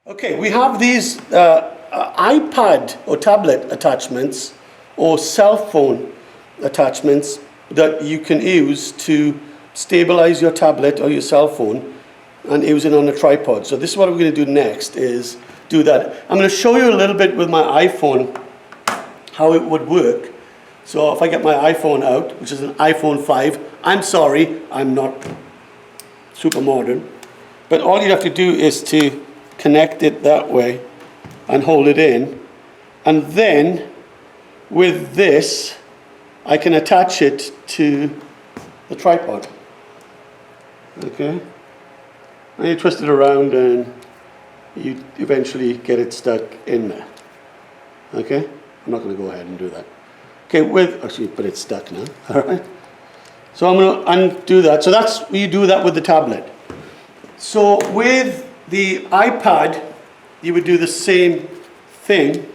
Okay, we have these iPad or tablet attachments or cell phone attachments that you can use to stabilize your tablet or your cell phone and use it on a tripod. So this is what we're going to do next, is do that. I'm going to show you a little bit with my iPhone how it would work. So if I get my iPhone out, which is an iPhone 5, I'm sorry, I'm not super modern, but all you have to do is to connect it that way and hold it in, and then with this I can attach it to the tripod. Okay, and you twist it around and you eventually get it stuck in there. Okay, I'm not going to go ahead and do that. Okay, but it's stuck now. All right, so I'm going to undo that. So that's, you do that with the tablet. So with the iPad, you would do the same thing.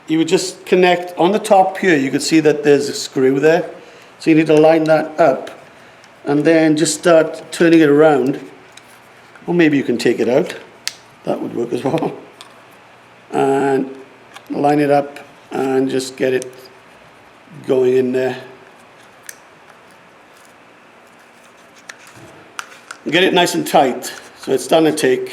You would just connect on the top here. You can see that there's a screw there. So you need to line that up and then just start turning it around. Or maybe you can take it out. That would work as well. And line it up and just get it going in there. Get it nice and tight. So it's starting to take.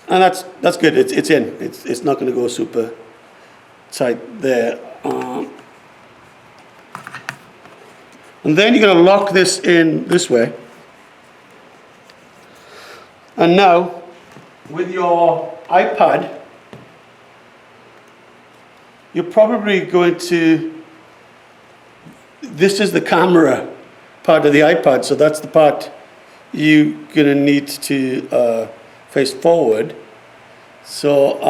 And that's good. It's in. It's not going to go super tight there. And then you're going to lock this in this way. And now, with your iPad, you're probably going to. This is the camera part of the iPad, so that's the part you're going to need to face forward. So,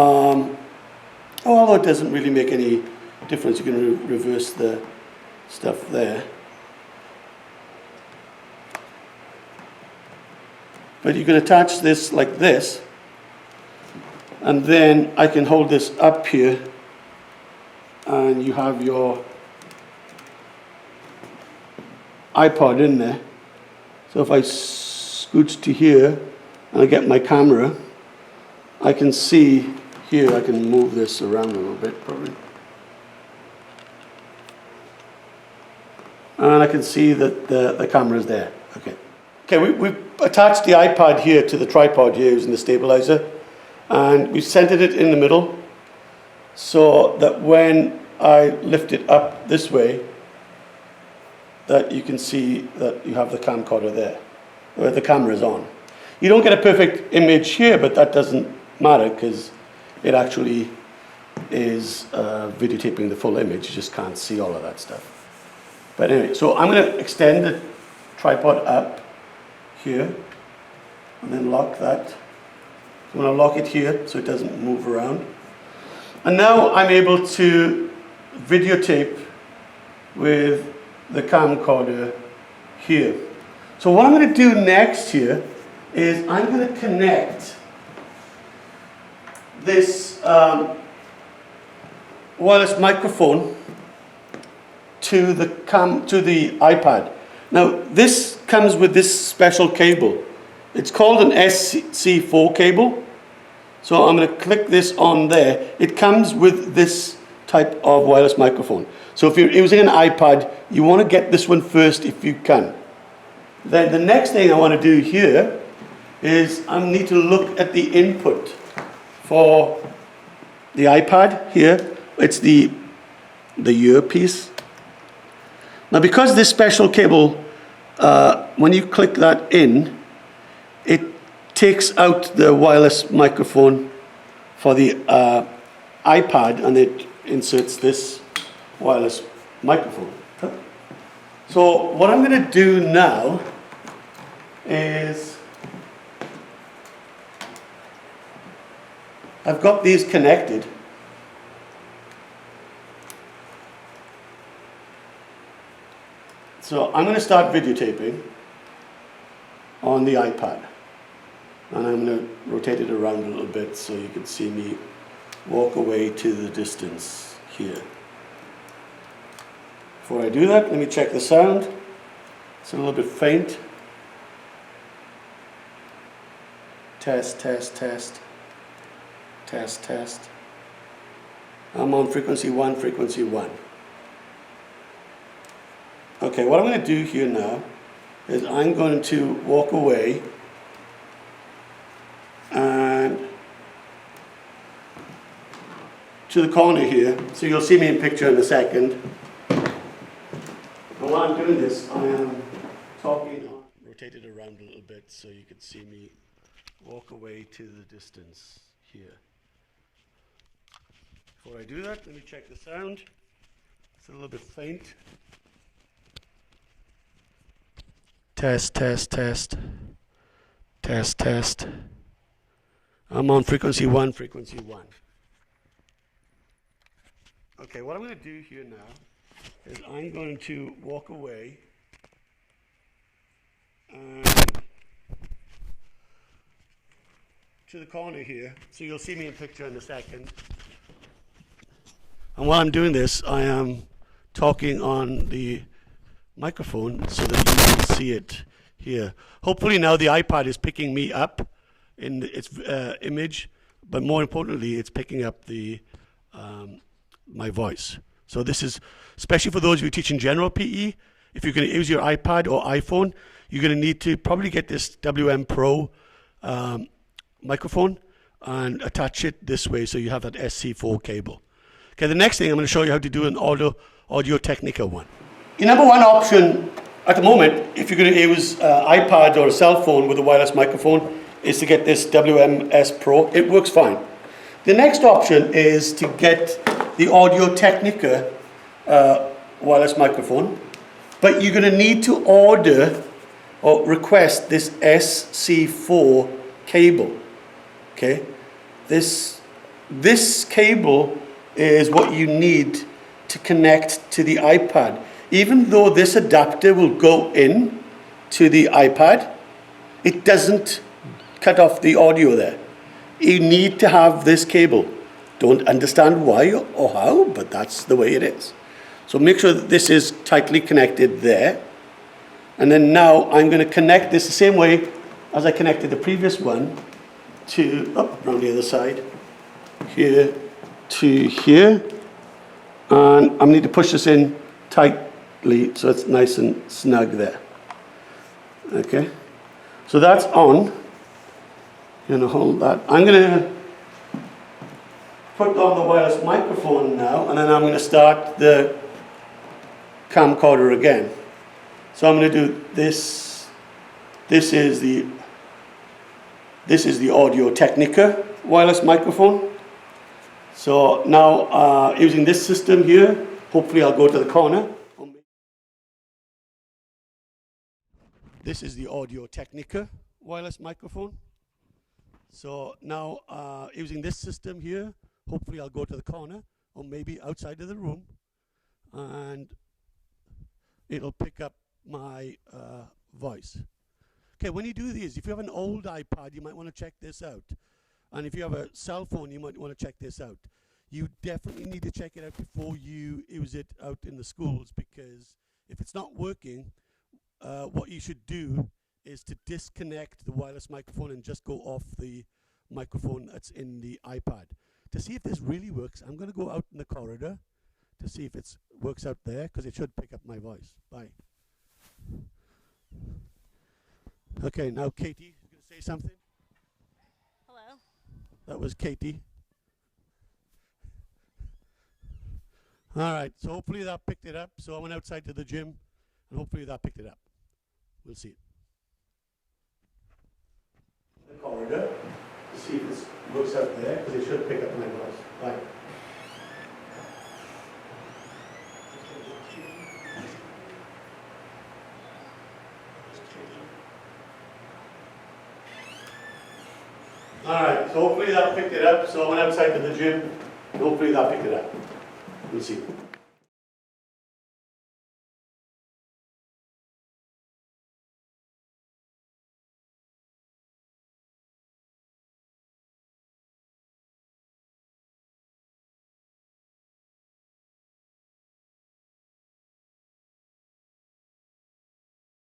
although it doesn't really make any difference, you can reverse the stuff there. But you can attach this like this, and then I can hold this up here, and you have your iPod in there. So if I scooch to here and I get my camera, I can see here, I can move this around a little bit probably. And I can see that the camera is there. Okay, we've attached the iPad here to the tripod here using the stabilizer, and we centered it in the middle so that when I lift it up this way, that you can see that you have the camcorder there, where the camera is on. You don't get a perfect image here, but that doesn't matter because it actually is videotaping the full image. You just can't see all of that stuff. But anyway, so I'm going to extend the tripod up here and then lock that. I'm going to lock it here so it doesn't move around. And now I'm able to videotape with the camcorder here. So what I'm going to do next here is I'm going to connect this wireless microphone to the iPad. Now this comes with this special cable. It's called an SC4 cable. So I'm going to click this on there. It comes with this type of wireless microphone. So if you're using an iPad, you want to get this one first if you can. Then the next thing I want to do here is I need to look at the input for the iPad here. It's the earpiece. Now because this special cable, when you click that in, it takes out the wireless microphone for the iPad and it inserts this wireless microphone. So what I'm going to do now is I've got these connected. So I'm going to start videotaping on the iPad. And I'm going to rotate it around a little bit so you can see me walk away to the distance here. Before I do that, let me check the sound. It's a little bit faint. Test, test, test. Test, test. I'm on frequency 1, frequency 1. Okay, what I'm going to do here now is I'm going to walk away and to the corner here. So you'll see me in picture in a second. And while I'm doing this, I am talking. Rotate it around a little bit so you can see me walk away to the distance here. Before I do that, let me check the sound. It's a little bit faint. Test, test, test. Test, test. I'm on frequency 1, frequency 1. Okay, what I'm going to do here now is I'm going to walk away and to the corner here. So you'll see me in picture in a second. And while I'm doing this, I am talking on the microphone so that you can see it here. Hopefully now the iPad is picking me up in its image, but more importantly, it's picking up the my voice. So this is, especially for those of you teaching general PE, if you're going to use your iPad or iPhone, you're going to need to probably get this WM Pro microphone and attach it this way so you have that SC4 cable. Okay, the next thing I'm going to show you how to do an Audio Technica one. Your number one option at the moment, if you're going to use iPad or a cell phone with a wireless microphone, is to get this WMS Pro. It works fine. The next option is to get the Audio Technica wireless microphone, but you're going to need to order or request this SC4 cable. Okay, this cable is what you need to connect to the iPad. Even though this adapter will go in to the iPad, it doesn't cut off the audio there. You need to have this cable. Don't understand why or how, but that's the way it is. So make sure that this is tightly connected there. And then now I'm going to connect this the same way as I connected the previous one to, around the other side, here to here. And I need to push this in tightly so it's nice and snug there. Okay, so that's on. I'm going to hold that. I'm going to put on the wireless microphone now, and then I'm going to start the camcorder again. So I'm going to do this. This is the Audio Technica wireless microphone. So now using this system here, hopefully I'll go to the corner. This is the Audio Technica wireless microphone. So now using this system here, hopefully I'll go to the corner or maybe outside of the room, and it'll pick up my voice. Okay, when you do these, if you have an old iPad, you might want to check this out. And if you have a cell phone, you might want to check this out. You definitely need to check it out before you use it out in the schools, because if it's not working, what you should do is to disconnect the wireless microphone and just go off the microphone that's in the iPad. To see if this really works, I'm going to go out in the corridor to see if it works out there, because it should pick up my voice. Bye. Okay, now Katie is going to say something. Hello. That was Katie. All right, so hopefully that picked it up. So I went outside to the gym, and hopefully that picked it up. We'll see it. The corridor to see if this works out there, because it should pick up my voice. Right. All right, so hopefully that picked it up. So I went outside to the gym, and hopefully that picked it up. We'll see.